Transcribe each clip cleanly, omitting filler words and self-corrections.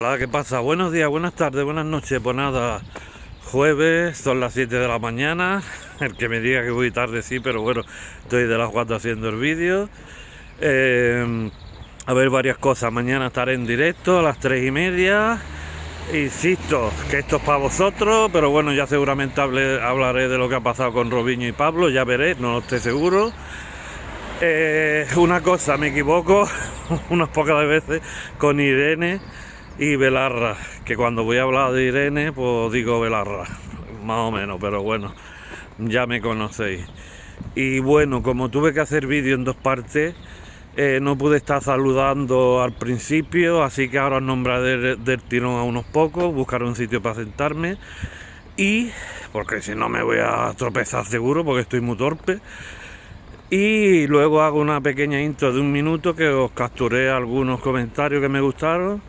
Hola, ¿qué pasa? Buenos días, buenas tardes, buenas noches. Pues nada, jueves, son las 7 de la mañana. El que me diga que voy tarde sí, pero bueno, estoy de las 4 haciendo el vídeo. A ver, varias cosas. Mañana estaré en directo a las 3:30. Insisto que esto es para vosotros, pero bueno, ya seguramente hablaré de lo que ha pasado con Robinho y Pablo, ya veré, no lo estoy seguro. Una cosa, me equivoco unas pocas veces con Irene y Belarra, que cuando voy a hablar de Irene, pues digo Belarra, más o menos, pero bueno, ya me conocéis. Y bueno, como tuve que hacer vídeo en dos partes, no pude estar saludando al principio, así que ahora os nombraré del tirón a unos pocos, buscaré un sitio para sentarme y, porque si no me voy a tropezar seguro, porque estoy muy torpe. Y luego hago una pequeña intro de 1 minuto que os capturé algunos comentarios que me gustaron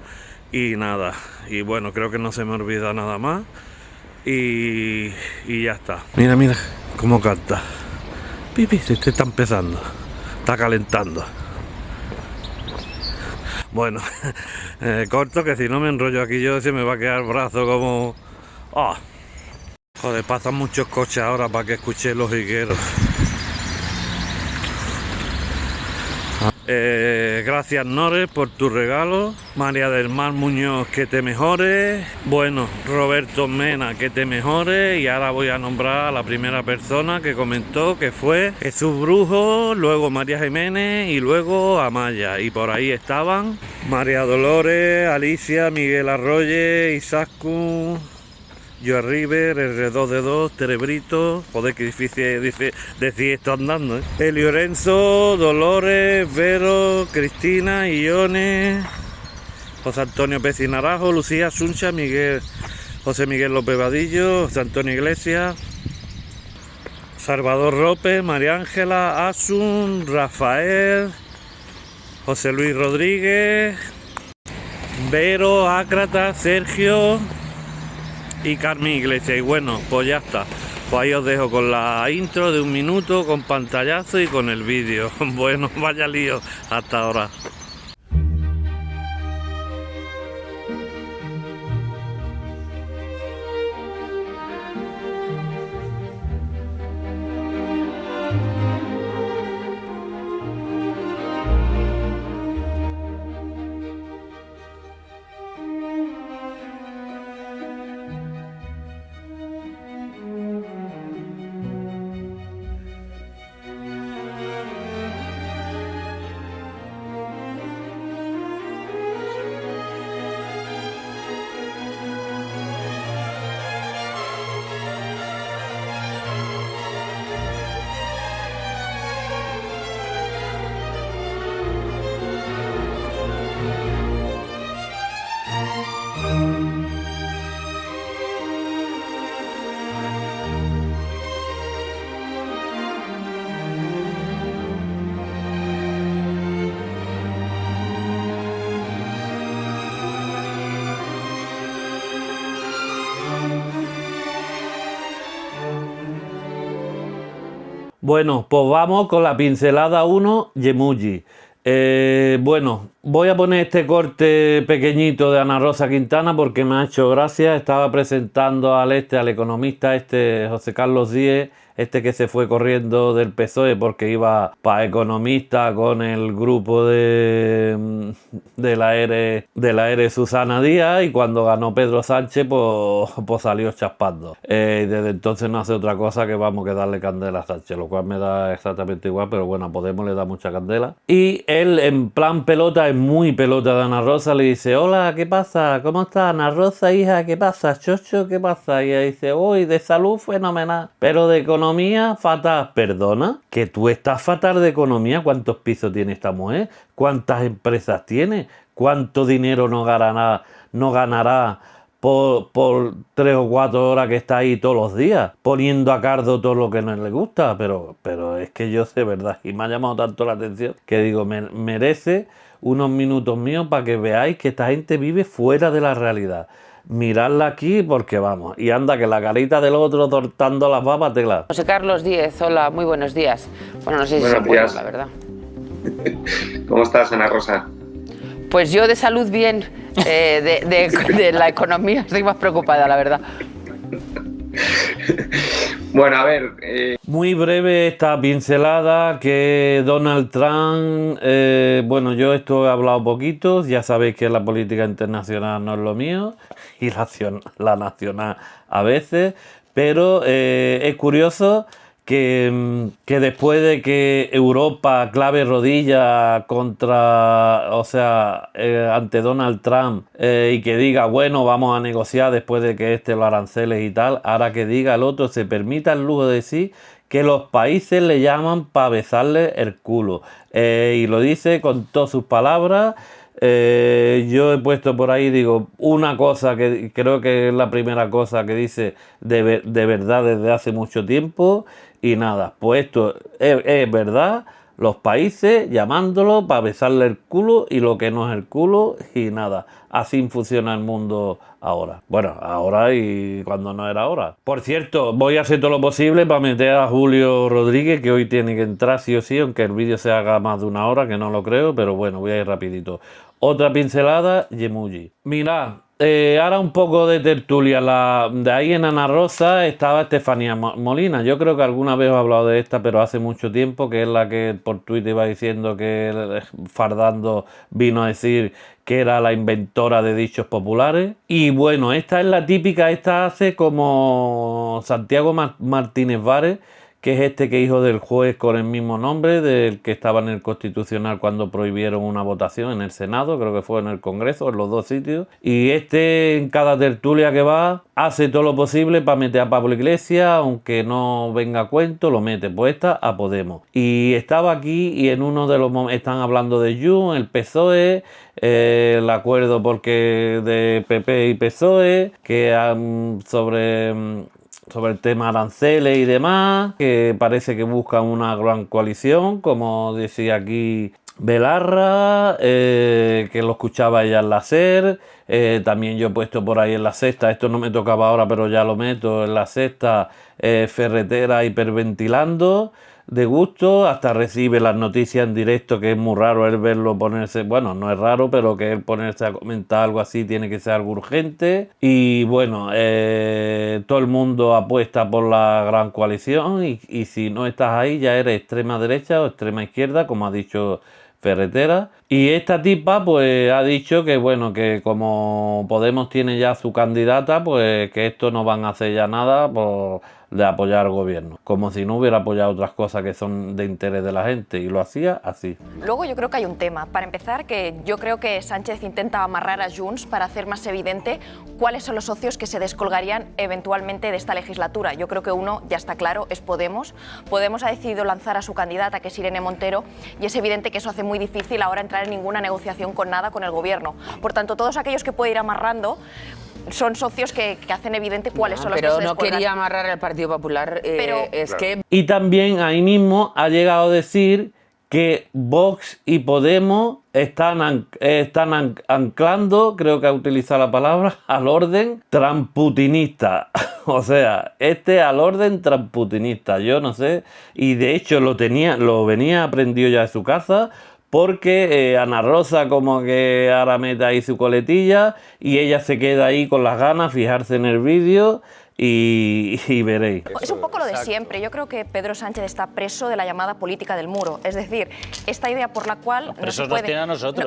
y nada. Y bueno, creo que no se me olvida nada más y ya está. Mira, mira cómo canta. Pipi, se está empezando, está calentando. Bueno, corto que si no me enrollo aquí yo se me va a quedar el brazo como... ¡Oh! Joder, pasan muchos coches ahora para que escuche los higueros. Gracias Nores por tu regalo. María del Mar Muñoz, que te mejores. Bueno, Roberto Mena, que te mejores. Y ahora voy a nombrar a la primera persona que comentó, que fue Jesús Brujo, luego María Jiménez y luego Amaya. Y por ahí estaban María Dolores, Alicia, Miguel Arroyo, Isascu, Joe River, R2D2, Cerebrito, joder, que difícil decir esto andando, El Lorenzo, Dolores, Vero, Cristina, Ione, José Antonio Peci Naranjo, Lucía, Suncha, Miguel, José Miguel López Vadillo, José Antonio Iglesias, Salvador López, María Ángela, Asun, Rafael, José Luis Rodríguez, Vero, Ácrata, Sergio y Carmen Iglesias. Y bueno, pues ya está, pues ahí os dejo con la intro de 1 minuto, con pantallazo y con el vídeo. Bueno, vaya lío, hasta ahora. Bueno, pues vamos con la pincelada 1, Yemuji. Bueno, voy a poner este corte pequeñito de Ana Rosa Quintana porque me ha hecho gracia. Estaba presentando al economista José Carlos Díez, que se fue corriendo del PSOE porque iba para economista con el grupo de la ERE Susana Díaz, y cuando ganó Pedro Sánchez pues salió chaspando. Y desde entonces no hace otra cosa que vamos a darle candela a Sánchez, lo cual me da exactamente igual, pero bueno, a Podemos le da mucha candela. Y él, en plan pelota, es muy pelota de Ana Rosa, le dice: hola, ¿qué pasa? ¿Cómo está Ana Rosa, hija? ¿Qué pasa? Chocho, ¿qué pasa? Y ella dice: uy, de salud fenomenal, pero de economía fatal. ¿Perdona? ¿Que tú estás fatal de economía? ¿Cuántos pisos tiene esta mujer? ¿Cuántas empresas tiene? ¿Cuánto dinero no ganará por 3 o 4 horas que está ahí todos los días, poniendo a cardo todo lo que no le gusta? Pero es que yo sé, ¿verdad? Y me ha llamado tanto la atención que digo, merece unos minutos míos para que veáis que esta gente vive fuera de la realidad. Miradla aquí porque vamos, y anda que la carita del otro tortando las papas tela. José Carlos Díez, hola, muy buenos días. Bueno, no sé si son buenos, la verdad. ¿Cómo estás, Ana Rosa? Pues yo de salud bien, de la economía estoy más preocupada, la verdad. Bueno, a ver. Muy breve esta pincelada que Donald Trump, bueno, yo esto he hablado poquito, ya sabéis que la política internacional no es lo mío y la nacional a veces, pero es curioso que después de que Europa clave rodilla contra, o sea, ante Donald Trump y que diga, bueno, vamos a negociar después de que los aranceles y tal, ahora que diga el otro, se permita el lujo de decir que los países le llaman para besarle el culo. Y lo dice con todas sus palabras. Yo he puesto por ahí, digo, una cosa que creo que es la primera cosa que dice de verdad desde hace mucho tiempo. Y nada, pues esto es verdad, los países llamándolo para besarle el culo y lo que no es el culo y nada. Así funciona el mundo ahora. Bueno, ahora y cuando no era ahora. Por cierto, voy a hacer todo lo posible para meter a Julio Rodríguez, que hoy tiene que entrar sí o sí, aunque el vídeo se haga más de una hora, que no lo creo, pero bueno, voy a ir rapidito. Otra pincelada, Yemuji. Mirad, ahora un poco de tertulia. De ahí en Ana Rosa estaba Estefanía Molina. Yo creo que alguna vez he hablado de esta, pero hace mucho tiempo, que es la que por Twitter iba diciendo que Fardando vino a decir que era la inventora de dichos populares. Y bueno, esta es la típica, esta hace como Santiago Martínez Vares, que es este que hijo del juez con el mismo nombre, del que estaba en el Constitucional cuando prohibieron una votación en el Senado, creo que fue en el Congreso, en los dos sitios. Y este en cada tertulia que va hace todo lo posible para meter a Pablo Iglesias, aunque no venga a cuento, lo mete puesta a Podemos. Y estaba aquí y en uno de los momentos están hablando de Junts, el PSOE, el acuerdo porque de PP y PSOE, que sobre el tema aranceles y demás, que parece que buscan una gran coalición, como decía aquí Belarra, que lo escuchaba ella en la SER. También yo he puesto por ahí en la sexta, esto no me tocaba ahora pero ya lo meto en la sexta, Ferretera hiperventilando de gusto, hasta recibe las noticias en directo, que es muy raro él verlo ponerse, bueno, no es raro, pero que él ponerse a comentar algo así tiene que ser algo urgente. Y bueno, todo el mundo apuesta por la gran coalición y si no estás ahí ya eres extrema derecha o extrema izquierda, como ha dicho Ferretera. Y esta tipa pues ha dicho que bueno, que como Podemos tiene ya su candidata, pues que esto no van a hacer ya nada de apoyar al gobierno, como si no hubiera apoyado otras cosas que son de interés de la gente, y lo hacía así. Luego yo creo que hay un tema. Para empezar, que yo creo que Sánchez intenta amarrar a Junts para hacer más evidente cuáles son los socios que se descolgarían eventualmente de esta legislatura. Yo creo que uno ya está claro, es Podemos. Podemos ha decidido lanzar a su candidata, que es Irene Montero, y es evidente que eso hace muy difícil ahora entrar en ninguna negociación con nada con el gobierno. Por tanto, todos aquellos que puede ir amarrando son socios que hacen evidente cuáles son los que se Pero no descuelgan. quería amarrar al Partido Popular, es que... Y también ahí mismo ha llegado a decir que Vox y Podemos están anclando, creo que ha utilizado la palabra, al orden tramputinista. O sea, al orden tramputinista, yo no sé. Y de hecho lo venía aprendido ya de su casa, porque Ana Rosa como que ahora mete ahí su coletilla y ella se queda ahí con las ganas, fijarse en el vídeo y veréis. Es un poco lo de siempre. Yo creo que Pedro Sánchez está preso de la llamada política del muro. Es decir, esta idea por la cual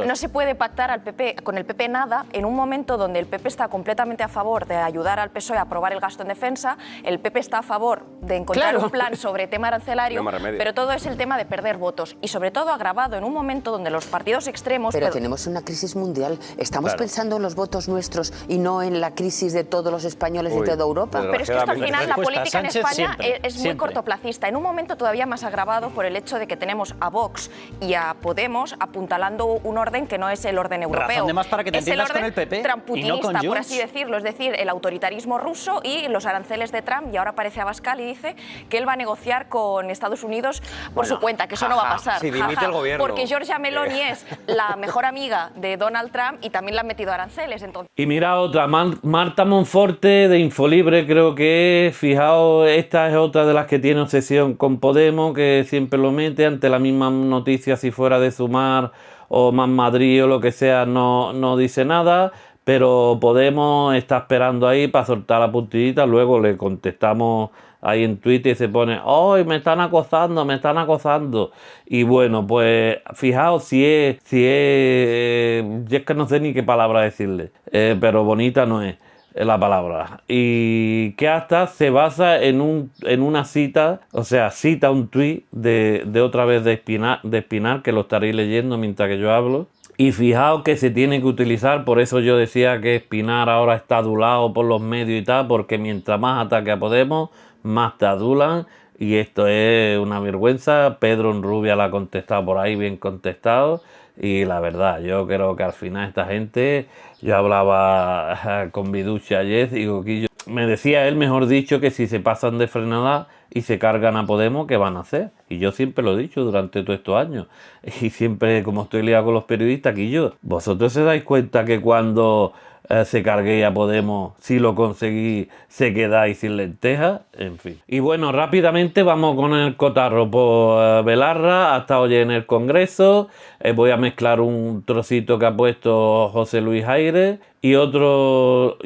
no se puede pactar al PP, con el PP nada, en un momento donde el PP está completamente a favor de ayudar al PSOE a aprobar el gasto en defensa, el PP está a favor de encontrar un plan sobre tema arancelario, pero todo es el tema de perder votos y sobre todo agravado en un momento donde los partidos extremos... Pero tenemos una crisis mundial. Estamos pensando en los votos nuestros y no en la crisis de todos los españoles y toda Europa. Pero es que esto al final, la política en España es muy cortoplacista. En un momento todavía más agravado por el hecho de que tenemos a Vox y a Podemos apuntalando un orden que no es el orden europeo. Razón de más para que te entiendas con el PP tramputinista, y no con Junts, por así decirlo. Es decir, el autoritarismo ruso y los aranceles de Trump. Y ahora aparece Abascal y dice que él va a negociar con Estados Unidos por su cuenta, que eso no va a pasar. Si dimite el gobierno. Porque Giorgia Meloni es la mejor amiga de Donald Trump y también le han metido aranceles. Entonces... Y mira otra, Marta Monforte de Infolibre creo que, fijaos, esta es otra de las que tiene obsesión con Podemos, que siempre lo mete ante la misma noticia, si fuera de Sumar o Más Madrid o lo que sea, no dice nada, pero Podemos está esperando ahí para soltar la puntillita, luego le contestamos ahí en Twitter y se pone, ¡ay, me están acosando, me están acosando! Y bueno, pues fijaos si es que no sé ni qué palabra decirle, pero bonita no es la palabra. Y que hasta se basa en una cita, o sea, cita un tuit de otra vez de Espinar, que lo estaréis leyendo mientras que yo hablo. Y fijaos que se tiene que utilizar, por eso yo decía que Espinar ahora está adulado por los medios y tal, porque mientras más ataque a Podemos, más te adulan, y esto es una vergüenza. Pedro Enrubia la ha contestado por ahí, bien contestado, y la verdad, yo creo que al final esta gente, yo hablaba con Viducci ayer, y Coquillo, me decía él, mejor dicho, que si se pasan de frenada y se cargan a Podemos, ¿qué van a hacer? Y yo siempre lo he dicho durante todos estos años, y siempre, como estoy liado con los periodistas, aquí yo, vosotros se dais cuenta que cuando se carguéis a Podemos, si lo conseguís, se quedáis sin lentejas, en fin. Y bueno, rápidamente vamos con el cotarro. Por Belarra ha estado hoy en el Congreso, voy a mezclar un trocito que ha puesto José Luis Aire y otro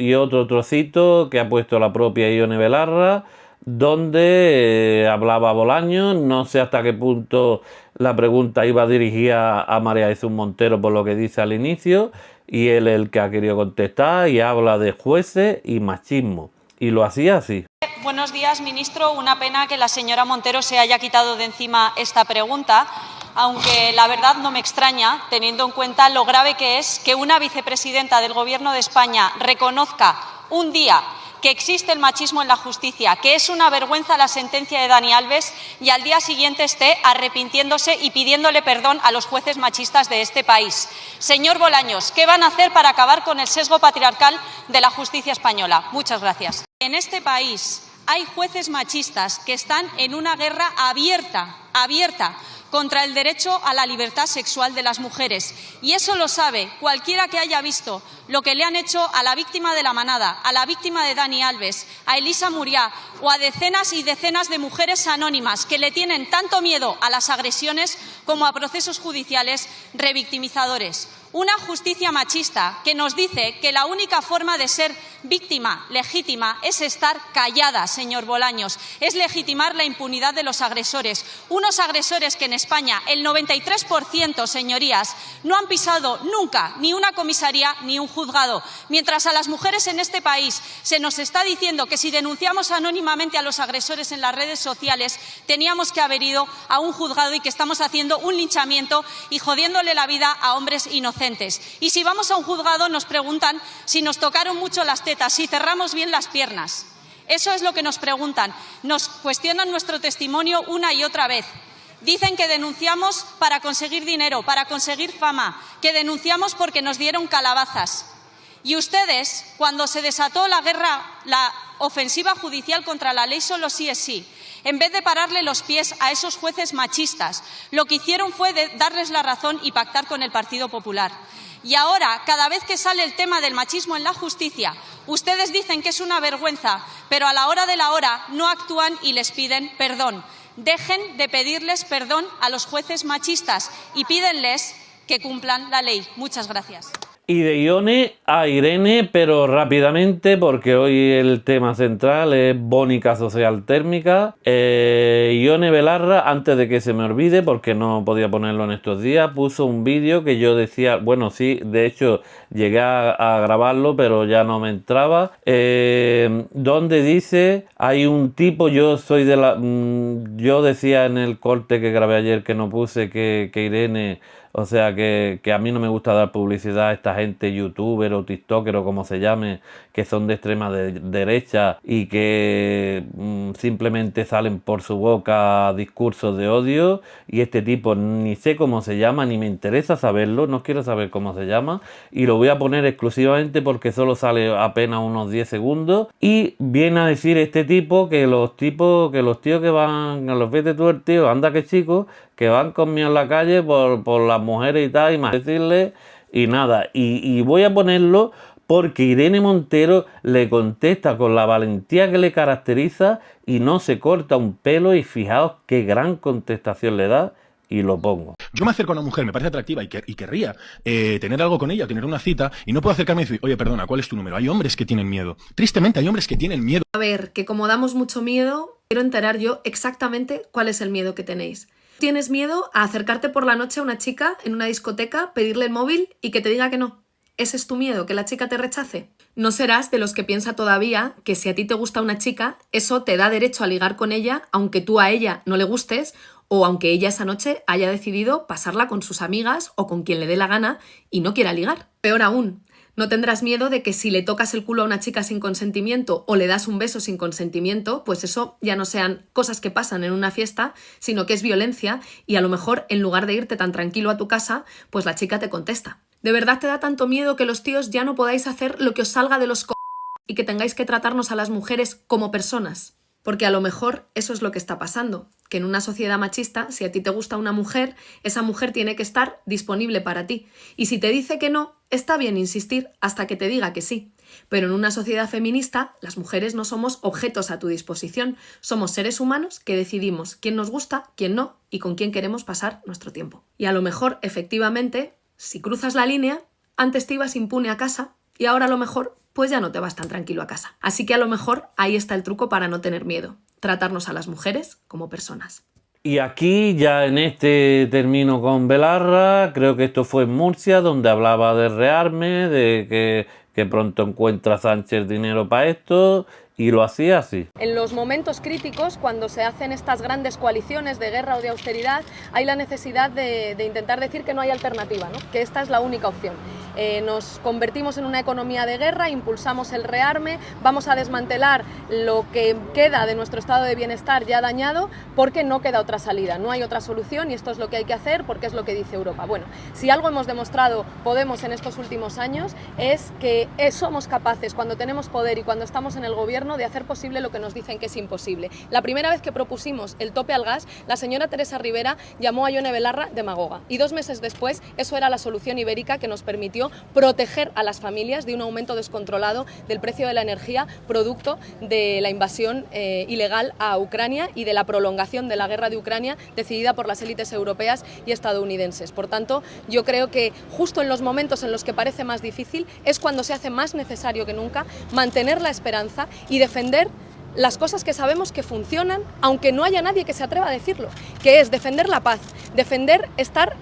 trocito que ha puesto la propia Ione Belarra, donde hablaba Bolaños. No sé hasta qué punto la pregunta iba dirigida a María Jesús Montero por lo que dice al inicio, y él es el que ha querido contestar y habla de jueces y machismo, y lo hacía así. Buenos días, ministro. Una pena que la señora Montero se haya quitado de encima esta pregunta, aunque la verdad no me extraña, teniendo en cuenta lo grave que es que una vicepresidenta del Gobierno de España reconozca un día que existe el machismo en la justicia, que es una vergüenza la sentencia de Dani Alves, y al día siguiente esté arrepintiéndose y pidiéndole perdón a los jueces machistas de este país. Señor Bolaños, ¿qué van a hacer para acabar con el sesgo patriarcal de la justicia española? Muchas gracias. En este país hay jueces machistas que están en una guerra abierta contra el derecho a la libertad sexual de las mujeres. Y eso lo sabe cualquiera que haya visto lo que le han hecho a la víctima de La Manada, a la víctima de Dani Alves, a Elisa Muriá o a decenas y decenas de mujeres anónimas que le tienen tanto miedo a las agresiones como a procesos judiciales revictimizadores. Una justicia machista que nos dice que la única forma de ser víctima legítima es estar callada, señor Bolaños, es legitimar la impunidad de los agresores. Unos agresores que en España el 93%, señorías, no han pisado nunca ni una comisaría ni un juzgado, mientras a las mujeres en este país se nos está diciendo que si denunciamos anónimamente a los agresores en las redes sociales teníamos que haber ido a un juzgado, y que estamos haciendo un linchamiento y jodiéndole la vida a hombres inocentes. Y si vamos a un juzgado nos preguntan si nos tocaron mucho las tetas, si cerramos bien las piernas. Eso es lo que nos preguntan. Nos cuestionan nuestro testimonio una y otra vez. Dicen que denunciamos para conseguir dinero, para conseguir fama, que denunciamos porque nos dieron calabazas. Y ustedes, cuando se desató la guerra, la ofensiva judicial contra la ley Solo sí es sí, en vez de pararle los pies a esos jueces machistas, lo que hicieron fue darles la razón y pactar con el Partido Popular. Y ahora, cada vez que sale el tema del machismo en la justicia, ustedes dicen que es una vergüenza, pero a la hora de la hora no actúan y les piden perdón. Dejen de pedirles perdón a los jueces machistas y pídenles que cumplan la ley. Muchas gracias. Y de Ione a Irene, pero rápidamente, porque hoy el tema central es Bónica Social Térmica. Ione Belarra, antes de que se me olvide, porque no podía ponerlo en estos días, puso un vídeo que yo decía, bueno, sí, de hecho llegué a grabarlo, pero ya no me entraba, donde dice, hay un tipo, yo decía en el corte que grabé ayer, que no puse, que Irene... O sea que a mí no me gusta dar publicidad a esta gente, youtuber o tiktoker o como se llame, que son de extrema derecha y que simplemente salen por su boca discursos de odio. Y este tipo ni sé cómo se llama, ni me interesa saberlo, no quiero saber cómo se llama. Y lo voy a poner exclusivamente porque solo sale apenas unos 10 segundos. Y viene a decir este tipo que los tíos que van, a los vete tú el tío, anda que chico, que van conmigo en la calle por las mujeres y tal, y más decirle, y nada. Y voy a ponerlo porque Irene Montero le contesta con la valentía que le caracteriza y no se corta un pelo, y fijaos qué gran contestación le da, y lo pongo. Yo me acerco a una mujer, me parece atractiva y querría tener algo con ella, tener una cita, y no puedo acercarme y decir, oye, perdona, ¿cuál es tu número? Hay hombres que tienen miedo. Tristemente, hay hombres que tienen miedo. A ver, que como damos mucho miedo, quiero enterar yo exactamente cuál es el miedo que tenéis. ¿Tienes miedo a acercarte por la noche a una chica en una discoteca, pedirle el móvil y que te diga que no? ¿Ese es tu miedo, que la chica te rechace? No serás de los que piensa todavía que si a ti te gusta una chica, eso te da derecho a ligar con ella, aunque tú a ella no le gustes, o aunque ella esa noche haya decidido pasarla con sus amigas o con quien le dé la gana y no quiera ligar. Peor aún, no tendrás miedo de que si le tocas el culo a una chica sin consentimiento o le das un beso sin consentimiento, pues eso ya no sean cosas que pasan en una fiesta, sino que es violencia, y a lo mejor en lugar de irte tan tranquilo a tu casa, pues la chica te contesta. ¿De verdad te da tanto miedo que los tíos ya no podáis hacer lo que os salga de los y que tengáis que tratarnos a las mujeres como personas? Porque a lo mejor eso es lo que está pasando, que en una sociedad machista, si a ti te gusta una mujer, esa mujer tiene que estar disponible para ti. Y si te dice que no, está bien insistir hasta que te diga que sí. Pero en una sociedad feminista, las mujeres no somos objetos a tu disposición, somos seres humanos que decidimos quién nos gusta, quién no y con quién queremos pasar nuestro tiempo. Y a lo mejor, efectivamente, si cruzas la línea, antes te ibas impune a casa y ahora a lo mejor pues ya no te vas tan tranquilo a casa. Así que a lo mejor ahí está el truco para no tener miedo, tratarnos a las mujeres como personas. Y aquí ya en este termino con Belarra. Creo que esto fue en Murcia, donde hablaba de rearme, de que pronto encuentra Sánchez dinero para esto, y lo hacía así. En los momentos críticos, cuando se hacen estas grandes coaliciones de guerra o de austeridad, hay la necesidad de intentar decir que no hay alternativa, ¿no? Que esta es la única opción. Nos convertimos en una economía de guerra, impulsamos el rearme, vamos a desmantelar lo que queda de nuestro estado de bienestar ya dañado, porque no queda otra salida, no hay otra solución y esto es lo que hay que hacer porque es lo que dice Europa. Bueno, si algo hemos demostrado Podemos en estos últimos años es que somos capaces, cuando tenemos poder y cuando estamos en el gobierno, de hacer posible lo que nos dicen que es imposible. La primera vez que propusimos el tope al gas, la señora Teresa Rivera llamó a Ione Belarra demagoga, y 2 meses después eso era la solución ibérica que nos permitió proteger a las familias de un aumento descontrolado del precio de la energía, producto de la invasión ilegal a Ucrania y de la prolongación de la guerra de Ucrania decidida por las élites europeas y estadounidenses. Por tanto, yo creo que justo en los momentos en los que parece más difícil es cuando se hace más necesario que nunca mantener la esperanza y defender las cosas que sabemos que funcionan, aunque no haya nadie que se atreva a decirlo, que es defender la paz, defender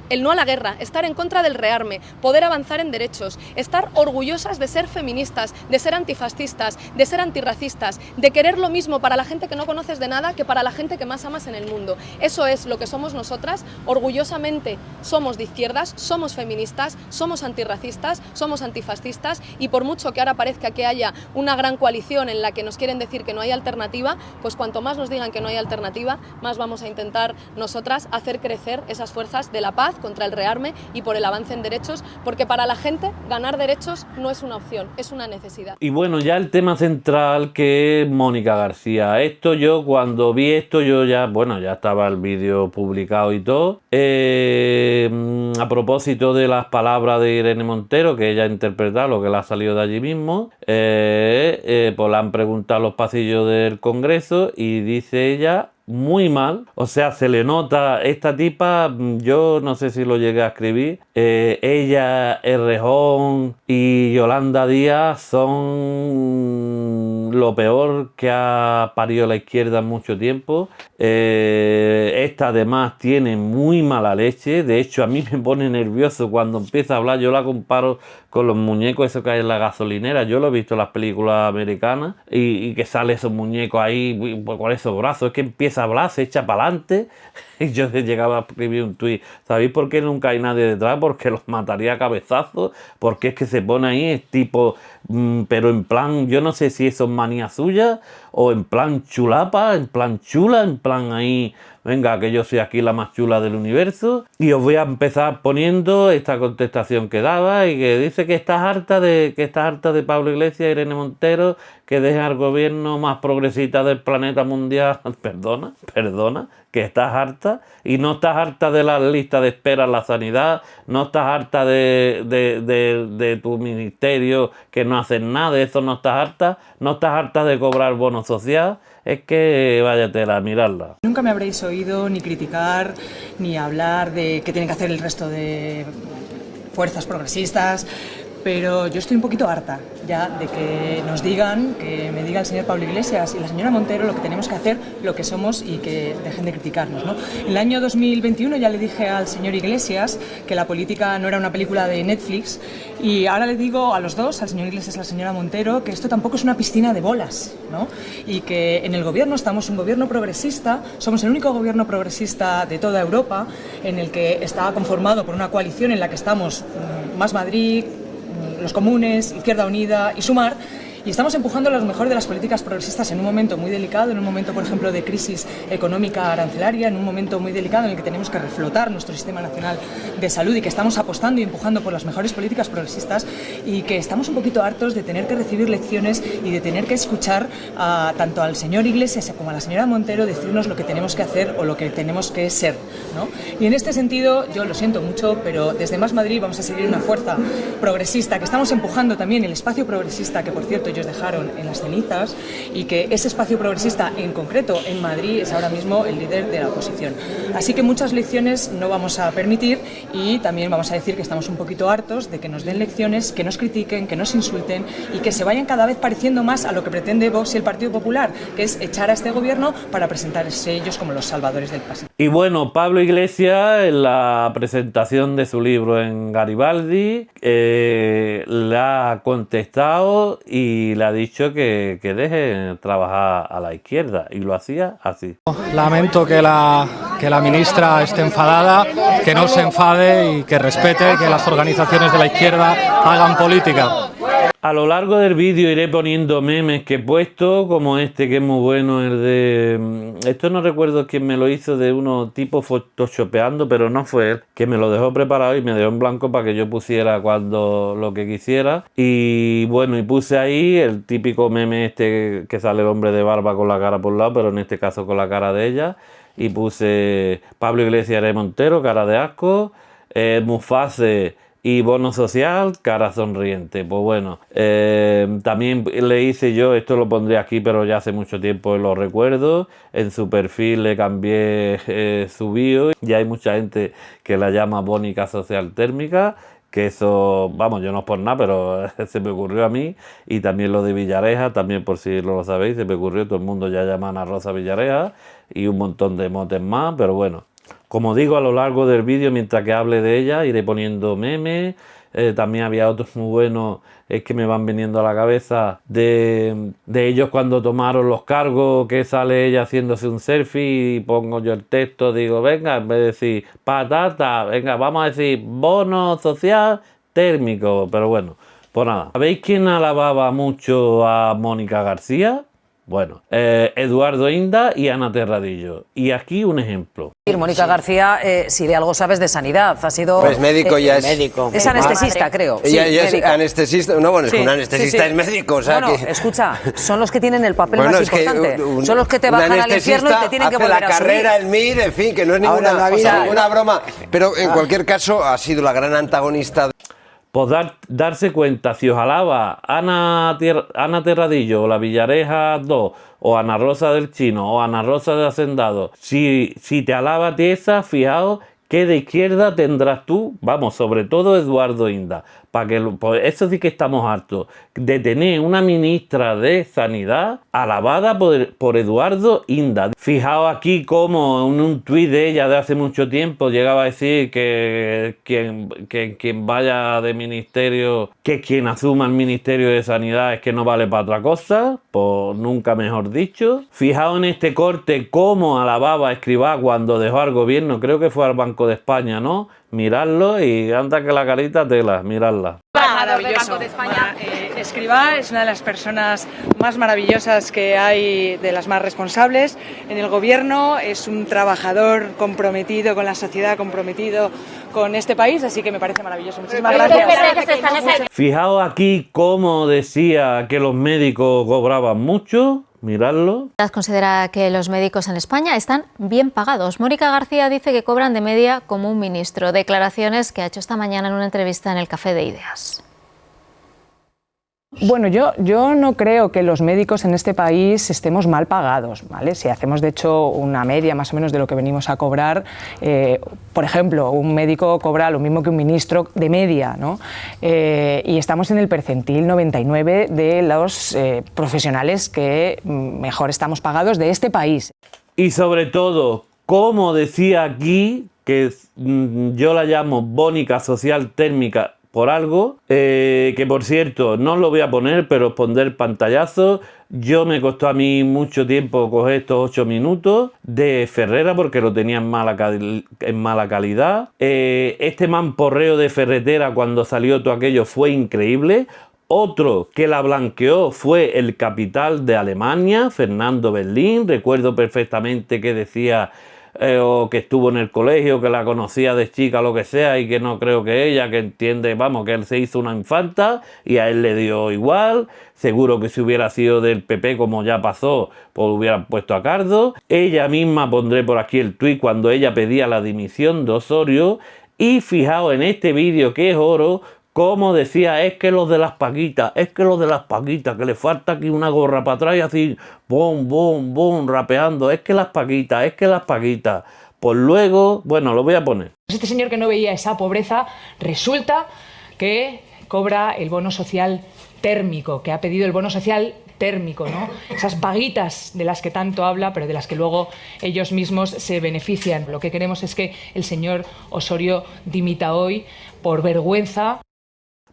el no a la guerra, estar en contra del rearme, poder avanzar en derechos, estar orgullosas de ser feministas, de ser antifascistas, de ser antirracistas, de querer lo mismo para la gente que no conoces de nada que para la gente que más amas en el mundo. Eso es lo que somos nosotras, orgullosamente somos de izquierdas, somos feministas, somos antirracistas, somos antifascistas, y por mucho que ahora parezca que haya una gran coalición en la que nos quieren decir que no hay alternativa, pues cuanto más nos digan que no hay alternativa, más vamos a intentar nosotras hacer crecer esas fuerzas de la paz contra el rearme y por el avance en derechos, porque para la gente ganar derechos no es una opción, es una necesidad. Y bueno, ya el tema central, que es Mónica García. Esto yo, cuando vi esto, yo ya estaba el vídeo publicado y todo. A propósito de las palabras de Irene Montero, que ella ha interpretado lo que le ha salido de allí mismo, pues le han preguntado los pasillos del Congreso y dice ella muy mal, o sea, se le nota, esta tipa, yo no sé si lo llegué a escribir, ella, Errejón y Yolanda Díaz son lo peor que ha parido la izquierda en mucho tiempo. Esta además tiene muy mala leche, de hecho a mí me pone nervioso cuando empieza a hablar. Yo la comparo con los muñecos esos que hay en la gasolinera. Yo lo he visto en las películas americanas y que sale esos muñecos ahí con esos brazos, es que empieza a hablar, se echa para adelante. Y yo llegaba a escribir un tuit: ¿sabéis por qué nunca hay nadie detrás? Porque los mataría a cabezazos, porque es que se pone ahí, es tipo, pero en plan, yo no sé si eso es manía suya o en plan chulapa, en plan chula, en plan ahí venga, que yo soy aquí la más chula del universo, y os voy a empezar poniendo esta contestación que daba y que dice que estás harta de Pablo Iglesias, Irene Montero, que dejen al gobierno más progresista del planeta mundial. Perdona, que estás harta, y no estás harta de la lista de espera en la sanidad, no estás harta de tu ministerio que no hacen nada, de eso no estás harta de cobrar bono social. Es que váyatela a mirarla. Nunca me habréis oído ni criticar ni hablar de qué tienen que hacer el resto de fuerzas progresistas, pero yo estoy un poquito harta ya de que nos digan, que me diga el señor Pablo Iglesias y la señora Montero lo que tenemos que hacer, lo que somos, y que dejen de criticarnos, ¿no? En el año 2021 ya le dije al señor Iglesias que la política no era una película de Netflix, y ahora le digo a los dos, al señor Iglesias y a la señora Montero, que esto tampoco es una piscina de bolas, ¿no? Y que en el gobierno estamos un gobierno progresista, somos el único gobierno progresista de toda Europa, en el que está conformado por una coalición en la que estamos Más Madrid, los comunes, Izquierda Unida y Sumar, y estamos empujando lo mejor de las políticas progresistas en un momento muy delicado, en un momento, por ejemplo, de crisis económica arancelaria, en un momento muy delicado en el que tenemos que reflotar nuestro sistema nacional de salud, y que estamos apostando y empujando por las mejores políticas progresistas, y que estamos un poquito hartos de tener que recibir lecciones y de tener que escuchar tanto al señor Iglesias como a la señora Montero decirnos lo que tenemos que hacer o lo que tenemos que ser, ¿no? Y en este sentido, yo lo siento mucho, pero desde Más Madrid vamos a seguir una fuerza progresista, que estamos empujando también el espacio progresista, que por cierto ellos dejaron en las cenizas, y que ese espacio progresista en concreto en Madrid es ahora mismo el líder de la oposición. Así que muchas lecciones no vamos a permitir, y también vamos a decir que estamos un poquito hartos de que nos den lecciones, que nos critiquen, que nos insulten y que se vayan cada vez pareciendo más a lo que pretende Vox y el Partido Popular, que es echar a este gobierno para presentarse ellos como los salvadores del país. Y bueno, Pablo Iglesias, en la presentación de su libro en Garibaldi, le ha contestado y le ha dicho que deje trabajar a la izquierda, y lo hacía así. Lamento que la ministra esté enfadada, que no se enfade y que respete que las organizaciones de la izquierda hagan política. A lo largo del vídeo iré poniendo memes que he puesto, como este, que es muy bueno, el de... Esto no recuerdo quién me lo hizo, de uno tipo photoshopeando, pero no fue él, que me lo dejó preparado y me dejó en blanco para que yo pusiera cuando lo que quisiera. Y bueno, y puse ahí el típico meme este que sale el hombre de barba con la cara por un lado, pero en este caso con la cara de ella. Y puse Pablo Iglesias y Montero, cara de asco, Mufase y bono social, cara sonriente. Pues bueno, también le hice yo, esto lo pondré aquí, pero ya hace mucho tiempo lo recuerdo, en su perfil le cambié su bio, y hay mucha gente que la llama bónica social térmica, que eso, vamos, yo no es por nada, pero se me ocurrió a mí, y también lo de Villareja, también por si no lo sabéis, se me ocurrió, todo el mundo ya llama a Ana Rosa Villareja, y un montón de motes más, pero bueno. Como digo, a lo largo del vídeo, mientras que hable de ella, iré poniendo memes. También había otros muy buenos, es que me van viniendo a la cabeza, de ellos cuando tomaron los cargos, que sale ella haciéndose un selfie y pongo yo el texto, digo, venga, en vez de decir patata, venga, vamos a decir bono social térmico. Pero bueno, pues nada. ¿Sabéis quién alababa mucho a Mónica García? Bueno, Eduardo Inda y Ana Terradillo. Y aquí un ejemplo. Mónica García, si de algo sabes de sanidad, ha sido... Pues médico ya es... Médico. Es anestesista, creo. Ella sí, ya es anestesista. No, bueno, es que un anestesista es médico, o sea bueno, que... escucha, son los que tienen el papel más importante. Son los que te bajan al infierno y te tienen que volver a subir. la carrera, el MIR, en fin, que no es ninguna broma. Pero en cualquier caso, ha sido la gran antagonista... Pues darse cuenta, si os alaba Ana Terradillo, o la Villareja 2, o Ana Rosa del Chino, o Ana Rosa de Hacendado, si te alaba Tiesa, fijaos qué de izquierda tendrás tú, vamos, sobre todo Eduardo Inda, para que pues eso sí que estamos hartos de tener una ministra de Sanidad alabada por Eduardo Inda. Fijaos aquí cómo en un tuit de ella de hace mucho tiempo llegaba a decir que quien vaya de ministerio, que quien asuma el Ministerio de Sanidad es que no vale para otra cosa, pues nunca mejor dicho. Fijaos en este corte cómo alababa a Escrivá cuando dejó al gobierno, creo que fue al Banco de España, ¿no? Mirarlo y anda que la carita tela, mirarla. Maravilloso. Banco de España, Escrivá es una de las personas más maravillosas que hay, de las más responsables en el gobierno. Es un trabajador comprometido con la sociedad, comprometido con este país, así que me parece maravilloso. Muchísimas gracias. Fijaos aquí cómo decía que los médicos cobraban mucho. Miradlo. Considera que los médicos en España están bien pagados. Mónica García dice que cobran de media como un ministro. Declaraciones que ha hecho esta mañana en una entrevista en el Café de Ideas. Bueno, yo no creo que los médicos en este país estemos mal pagados, ¿vale? Si hacemos, de hecho, una media más o menos de lo que venimos a cobrar, por ejemplo, un médico cobra lo mismo que un ministro de media, ¿no? Y estamos en el percentil 99 de los profesionales que mejor estamos pagados de este país. Y sobre todo, como decía aquí, que yo la llamo bónica social térmica, por algo, que por cierto no lo voy a poner, pero os pondré el pantallazo. Yo me costó a mí mucho tiempo coger estos 8 minutos de Ferrera porque lo tenía en mala calidad. Este mamporreo de Ferretera cuando salió todo aquello fue increíble. Otro que la blanqueó fue el capital de Alemania, Fernando Berlín. Recuerdo perfectamente que decía o que estuvo en el colegio, que la conocía de chica, lo que sea, y que no creo que ella, que entiende, vamos, que él se hizo una infanta y a él le dio igual. Seguro que si hubiera sido del PP, como ya pasó, pues hubieran puesto a Cardo. Ella misma, pondré por aquí el tuit, cuando ella pedía la dimisión de Osorio. Y fijaos en este vídeo que es oro, como decía, es que los de las paquitas, que le falta aquí una gorra para atrás y así, bom, bom, bom, rapeando, es que las paquitas. Pues luego, bueno, lo voy a poner. Este señor que no veía esa pobreza, resulta que cobra el bono social térmico, que ha pedido el bono social térmico, ¿no? Esas paguitas de las que tanto habla, pero de las que luego ellos mismos se benefician. Lo que queremos es que el señor Osorio dimita hoy por vergüenza.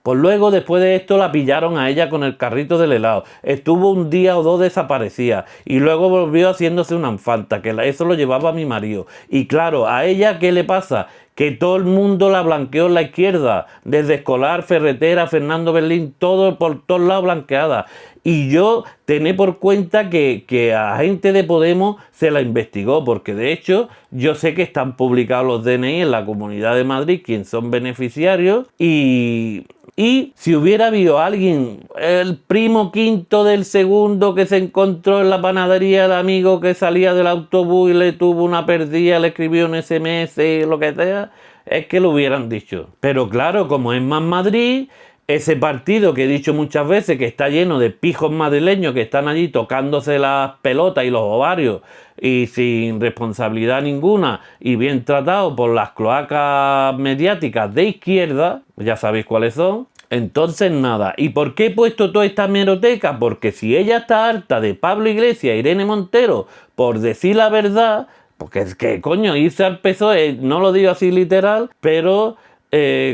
Pues luego, después de esto, la pillaron a ella con el carrito del helado. Estuvo un día o dos desaparecida. Y luego volvió haciéndose una infanta, que eso lo llevaba mi marido. Y claro, ¿a ella qué le pasa? Que todo el mundo la blanqueó en la izquierda. Desde Escolar, Ferretera, Fernando Berlín, todo por todos lados blanqueada. Y yo tené por cuenta que a gente de Podemos se la investigó, porque de hecho yo sé que están publicados los DNI en la Comunidad de Madrid, quienes son beneficiarios, y si hubiera habido alguien, el primo quinto del segundo que se encontró en la panadería, el amigo que salía del autobús y le tuvo una perdida, le escribió un SMS, lo que sea, es que lo hubieran dicho. Pero claro, como es Más Madrid, ese partido que he dicho muchas veces que está lleno de pijos madrileños que están allí tocándose las pelotas y los ovarios y sin responsabilidad ninguna y bien tratados por las cloacas mediáticas de izquierda, ya sabéis cuáles son. Entonces nada, ¿y por qué he puesto toda esta hemeroteca? Porque si ella está harta de Pablo Iglesias e Irene Montero por decir la verdad, porque es que coño, irse al PSOE, no lo digo así literal, pero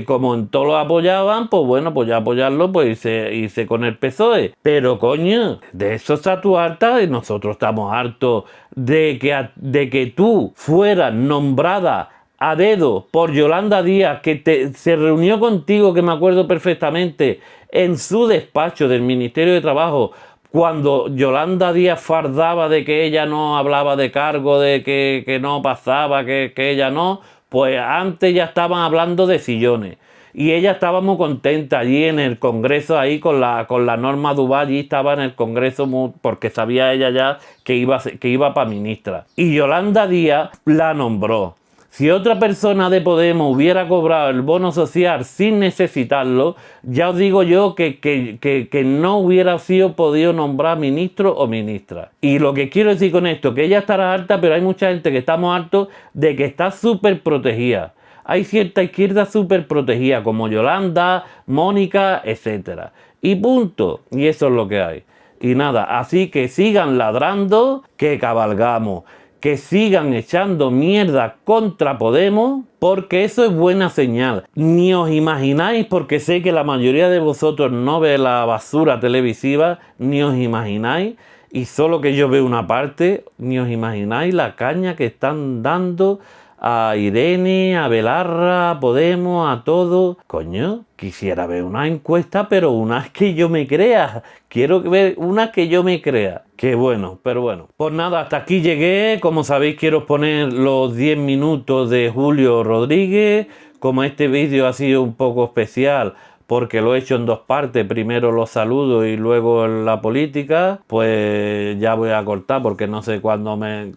como en todo lo apoyaban, pues bueno, pues ya apoyarlo, pues irse con el PSOE. Pero coño, de eso está tú harta y nosotros estamos hartos de que tú fueras nombrada a dedo por Yolanda Díaz, que se reunió contigo, que me acuerdo perfectamente, en su despacho del Ministerio de Trabajo, cuando Yolanda Díaz fardaba de que ella no hablaba de cargo, de que no pasaba, que ella no, pues antes ya estaban hablando de sillones. Y ella estaba muy contenta allí en el Congreso, ahí con la Norma Duval, allí estaba en el Congreso porque sabía ella ya que iba para ministra. Y Yolanda Díaz la nombró. Si otra persona de Podemos hubiera cobrado el bono social sin necesitarlo, ya os digo yo que no hubiera sido podido nombrar ministro o ministra. Y lo que quiero decir con esto, que ella estará harta, pero hay mucha gente que estamos hartos de que está súper protegida. Hay cierta izquierda súper protegida, como Yolanda, Mónica, etc. Y punto. Y eso es lo que hay. Y nada, así que sigan ladrando, que cabalgamos. Que sigan echando mierda contra Podemos, porque eso es buena señal. Ni os imagináis, porque sé que la mayoría de vosotros no ve la basura televisiva, ni os imagináis, y solo que yo veo una parte, ni os imagináis la caña que están dando a Irene, a Belarra, a Podemos, a todo. Coño, quisiera ver una encuesta, pero unas que yo me crea. Quiero ver unas que yo me crea. Qué bueno, pero bueno. Pues nada, hasta aquí llegué. Como sabéis, quiero poner los 10 minutos de Julio Rodríguez. Como este vídeo ha sido un poco especial, porque lo he hecho en dos partes, primero los saludos y luego la política, pues ya voy a cortar porque no sé cuánto me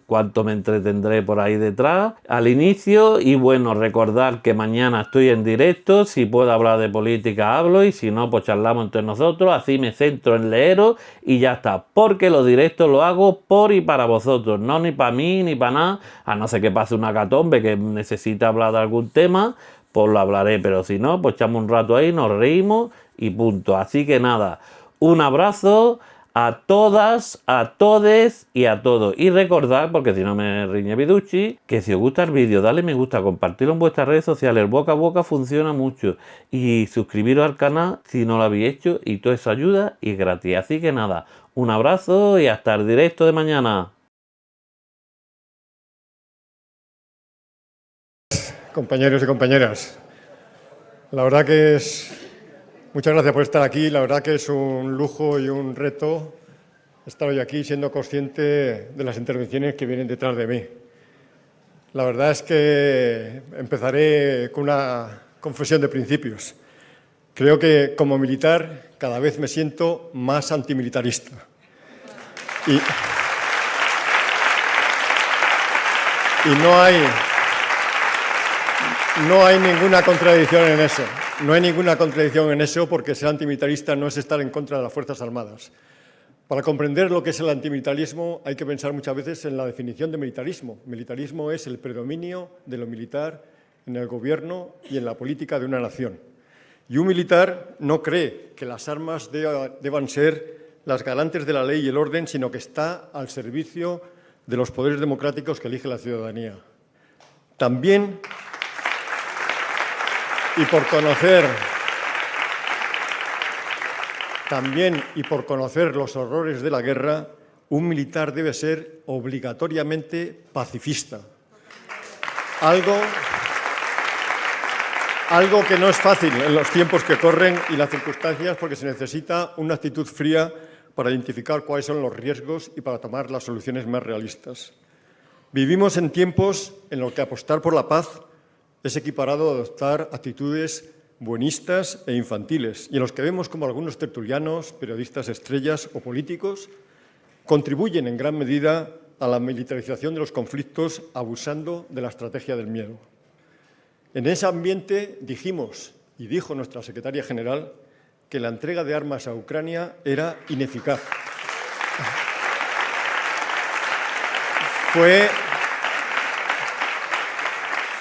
entretendré por ahí detrás al inicio. Y bueno, recordar que mañana estoy en directo, si puedo hablar de política hablo y si no pues charlamos entre nosotros, así me centro en leeros y ya está, porque los directos los hago por y para vosotros, no ni para mí ni para nada, a no ser que pase una catombe que necesite hablar de algún tema, pues lo hablaré, pero si no, pues echamos un rato ahí, nos reímos y punto. Así que nada, un abrazo a todas, a todes y a todos. Y recordad, porque si no me riñe Viducci, que si os gusta el vídeo, dale me gusta, compartirlo en vuestras redes sociales, el boca a boca funciona mucho. Y suscribiros al canal si no lo habéis hecho, y toda esa ayuda y gratis. Así que nada, un abrazo y hasta el directo de mañana. Compañeros y compañeras, la verdad que muchas gracias por estar aquí, la verdad que es un lujo y un reto estar hoy aquí siendo consciente de las intervenciones que vienen detrás de mí. La verdad es que empezaré con una confesión de principios. Creo que como militar cada vez me siento más antimilitarista. Y no hay ninguna contradicción en eso. No hay ninguna contradicción en eso porque ser antimilitarista no es estar en contra de las Fuerzas Armadas. Para comprender lo que es el antimilitarismo hay que pensar muchas veces en la definición de militarismo. Militarismo es el predominio de lo militar en el gobierno y en la política de una nación. Y un militar no cree que las armas deban ser las garantes de la ley y el orden, sino que está al servicio de los poderes democráticos que elige la ciudadanía. También, y por conocer los horrores de la guerra, un militar debe ser obligatoriamente pacifista. Algo que no es fácil en los tiempos que corren y las circunstancias, porque se necesita una actitud fría para identificar cuáles son los riesgos y para tomar las soluciones más realistas. Vivimos en tiempos en los que apostar por la paz es equiparado a adoptar actitudes buenistas e infantiles, y en los que vemos como algunos tertulianos, periodistas estrellas o políticos contribuyen en gran medida a la militarización de los conflictos abusando de la estrategia del miedo. En ese ambiente dijimos, y dijo nuestra secretaria general, que la entrega de armas a Ucrania era ineficaz.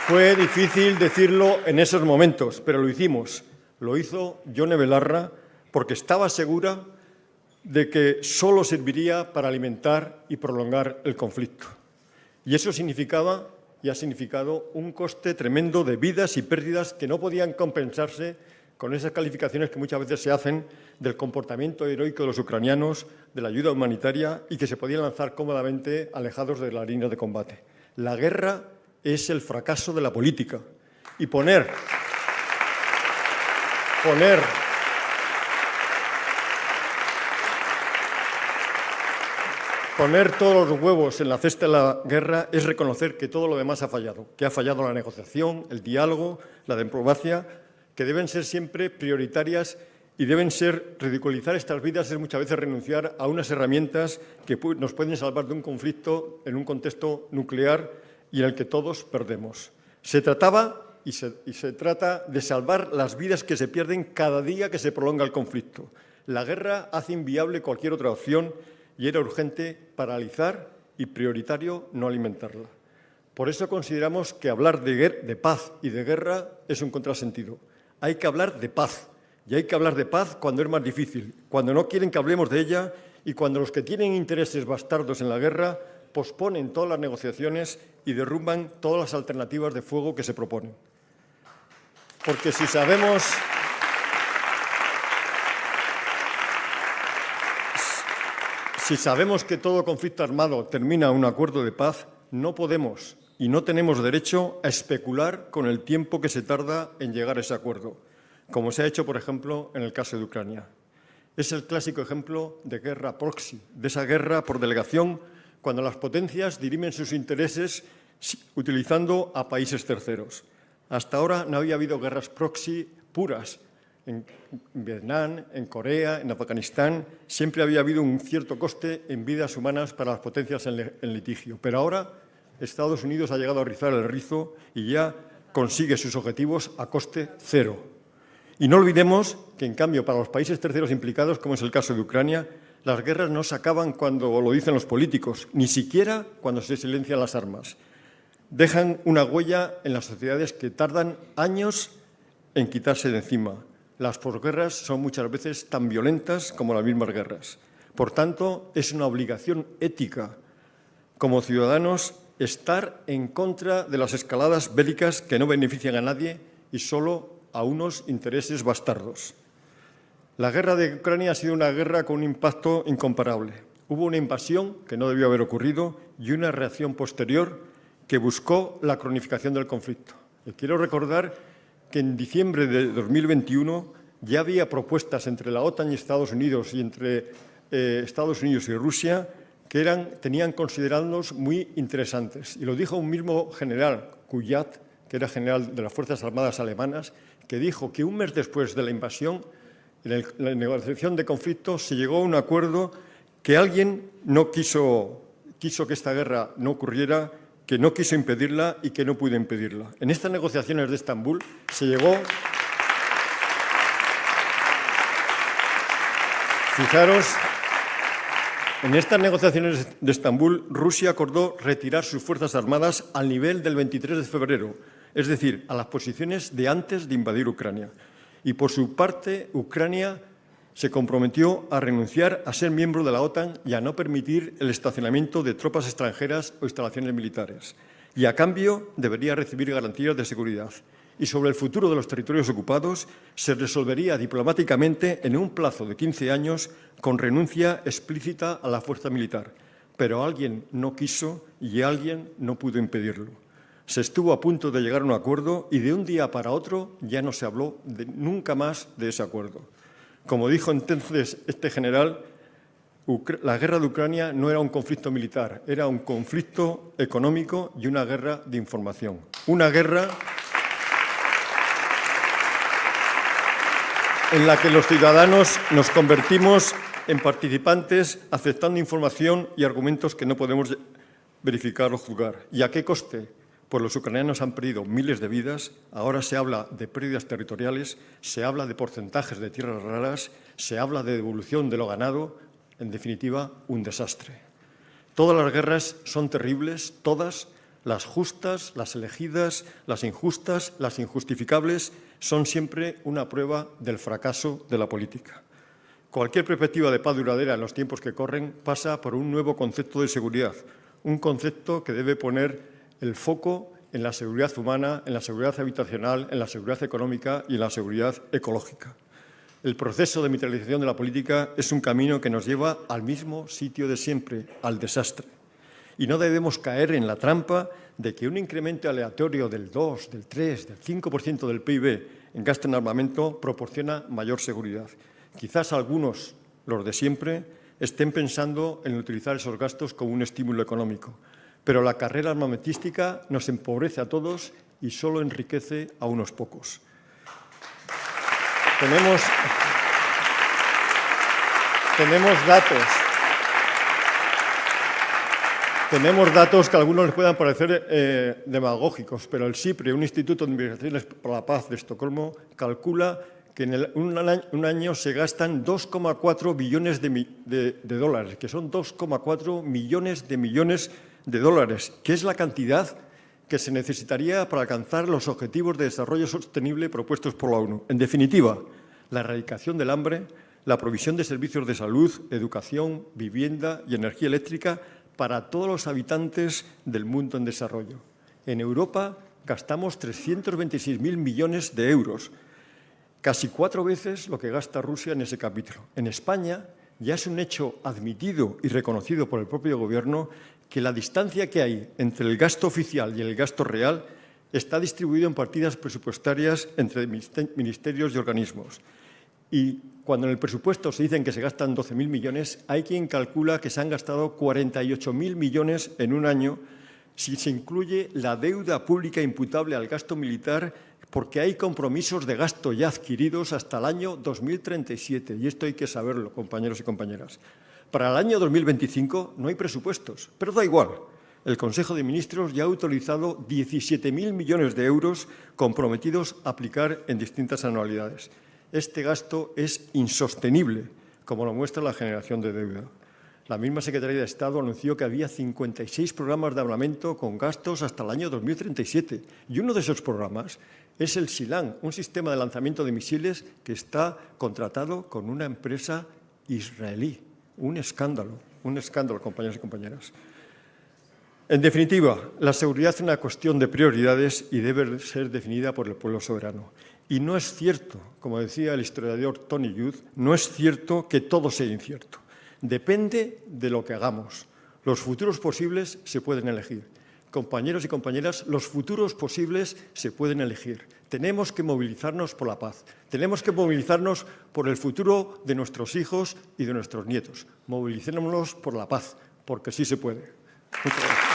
Fue difícil decirlo en esos momentos, pero lo hicimos. Lo hizo Yone Belarra porque estaba segura de que solo serviría para alimentar y prolongar el conflicto. Y eso significaba y ha significado un coste tremendo de vidas y pérdidas que no podían compensarse con esas calificaciones que muchas veces se hacen del comportamiento heroico de los ucranianos, de la ayuda humanitaria y que se podían lanzar cómodamente alejados de la línea de combate. La guerra es el fracaso de la política y poner todos los huevos en la cesta de la guerra es reconocer que todo lo demás ha fallado, que ha fallado la negociación, el diálogo, la diplomacia, que deben ser siempre prioritarias y deben ser, ridiculizar estas vidas es muchas veces renunciar a unas herramientas que nos pueden salvar de un conflicto en un contexto nuclear y en el que todos perdemos. Se trataba y se trata de salvar las vidas que se pierden cada día que se prolonga el conflicto. La guerra hace inviable cualquier otra opción y era urgente paralizar y prioritario no alimentarla. Por eso consideramos que hablar de paz y de guerra es un contrasentido. Hay que hablar de paz, y hay que hablar de paz cuando es más difícil, cuando no quieren que hablemos de ella y cuando los que tienen intereses bastardos en la guerra posponen todas las negociaciones y derrumban todas las alternativas de fuego que se proponen. Porque si sabemos que todo conflicto armado termina en un acuerdo de paz, no podemos y no tenemos derecho a especular con el tiempo que se tarda en llegar a ese acuerdo, como se ha hecho, por ejemplo, en el caso de Ucrania. Es el clásico ejemplo de guerra proxy, de esa guerra por delegación, cuando las potencias dirimen sus intereses utilizando a países terceros. Hasta ahora no había habido guerras proxy puras. En Vietnam, en Corea, en Afganistán, siempre había habido un cierto coste en vidas humanas para las potencias en litigio. Pero ahora Estados Unidos ha llegado a rizar el rizo y ya consigue sus objetivos a coste cero. Y no olvidemos que, en cambio, para los países terceros implicados, como es el caso de Ucrania, las guerras no se acaban cuando lo dicen los políticos, ni siquiera cuando se silencian las armas. Dejan una huella en las sociedades que tardan años en quitarse de encima. Las posguerras son muchas veces tan violentas como las mismas guerras. Por tanto, es una obligación ética como ciudadanos estar en contra de las escaladas bélicas que no benefician a nadie y solo a unos intereses bastardos. La guerra de Ucrania ha sido una guerra con un impacto incomparable. Hubo una invasión que no debió haber ocurrido y una reacción posterior que buscó la cronificación del conflicto. Y quiero recordar que en diciembre de 2021 ya había propuestas entre la OTAN y Estados Unidos y entre Estados Unidos y Rusia que tenían considerados muy interesantes. Y lo dijo un mismo general, Kuyat, que era general de las Fuerzas Armadas alemanas, que dijo que un mes después de la invasión, en la negociación de conflicto, se llegó a un acuerdo que alguien no quiso que esta guerra no ocurriera, que no quiso impedirla y que no pudo impedirla. En estas negociaciones de Estambul se llegó... Fijaros, en estas negociaciones de Estambul, Rusia acordó retirar sus fuerzas armadas al nivel del 23 de febrero, es decir, a las posiciones de antes de invadir Ucrania. Y por su parte, Ucrania se comprometió a renunciar a ser miembro de la OTAN y a no permitir el estacionamiento de tropas extranjeras o instalaciones militares. Y a cambio debería recibir garantías de seguridad. Y sobre el futuro de los territorios ocupados se resolvería diplomáticamente en un plazo de 15 años con renuncia explícita a la fuerza militar. Pero alguien no quiso y alguien no pudo impedirlo. Se estuvo a punto de llegar a un acuerdo y de un día para otro ya no se habló nunca más de ese acuerdo. Como dijo entonces este general, la guerra de Ucrania no era un conflicto militar, era un conflicto económico y una guerra de información. Una guerra en la que los ciudadanos nos convertimos en participantes aceptando información y argumentos que no podemos verificar o juzgar. ¿Y a qué coste? Pues los ucranianos han perdido miles de vidas, ahora se habla de pérdidas territoriales, se habla de porcentajes de tierras raras, se habla de devolución de lo ganado, en definitiva, un desastre. Todas las guerras son terribles, todas, las justas, las elegidas, las injustas, las injustificables, son siempre una prueba del fracaso de la política. Cualquier perspectiva de paz duradera en los tiempos que corren pasa por un nuevo concepto de seguridad, un concepto que debe poner el foco en la seguridad humana, en la seguridad habitacional, en la seguridad económica y en la seguridad ecológica. El proceso de militarización de la política es un camino que nos lleva al mismo sitio de siempre, al desastre. Y no debemos caer en la trampa de que un incremento aleatorio del 2, del 3, del 5% del PIB en gasto en armamento proporciona mayor seguridad. Quizás algunos, los de siempre, estén pensando en utilizar esos gastos como un estímulo económico. Pero la carrera armamentística nos empobrece a todos y solo enriquece a unos pocos. Tenemos datos que a algunos les puedan parecer demagógicos, pero el SIPRE, un Instituto de Investigaciones por la Paz de Estocolmo, calcula que en un año se gastan 2,4 billones de dólares, que son 2,4 millones de dólares, que es la cantidad que se necesitaría para alcanzar los objetivos de desarrollo sostenible propuestos por la ONU. En definitiva, la erradicación del hambre, la provisión de servicios de salud, educación, vivienda y energía eléctrica para todos los habitantes del mundo en desarrollo. En Europa gastamos 326.000 millones de euros, casi 4 veces lo que gasta Rusia en ese capítulo. En España Ya es un hecho admitido y reconocido por el propio Gobierno que la distancia que hay entre el gasto oficial y el gasto real está distribuido en partidas presupuestarias entre ministerios y organismos. Y cuando en el presupuesto se dicen que se gastan 12.000 millones, hay quien calcula que se han gastado 48.000 millones en un año si se incluye la deuda pública imputable al gasto militar, porque hay compromisos de gasto ya adquiridos hasta el año 2037. Y esto hay que saberlo, compañeros y compañeras. Para el año 2025 no hay presupuestos, pero da igual. El Consejo de Ministros ya ha utilizado 17.000 millones de euros comprometidos a aplicar en distintas anualidades. Este gasto es insostenible, como lo muestra la generación de deuda. La misma Secretaría de Estado anunció que había 56 programas de armamento con gastos hasta el año 2037. Y uno de esos programas es el SILAN, un sistema de lanzamiento de misiles que está contratado con una empresa israelí. Un escándalo, compañeros y compañeras. En definitiva, la seguridad es una cuestión de prioridades y debe ser definida por el pueblo soberano. Y no es cierto, como decía el historiador Tony Judt, no es cierto que todo sea incierto. Depende de lo que hagamos. Los futuros posibles se pueden elegir. Compañeros y compañeras, los futuros posibles se pueden elegir. Tenemos que movilizarnos por la paz. Tenemos que movilizarnos por el futuro de nuestros hijos y de nuestros nietos. Movilicémonos por la paz, porque sí se puede. Muchas gracias.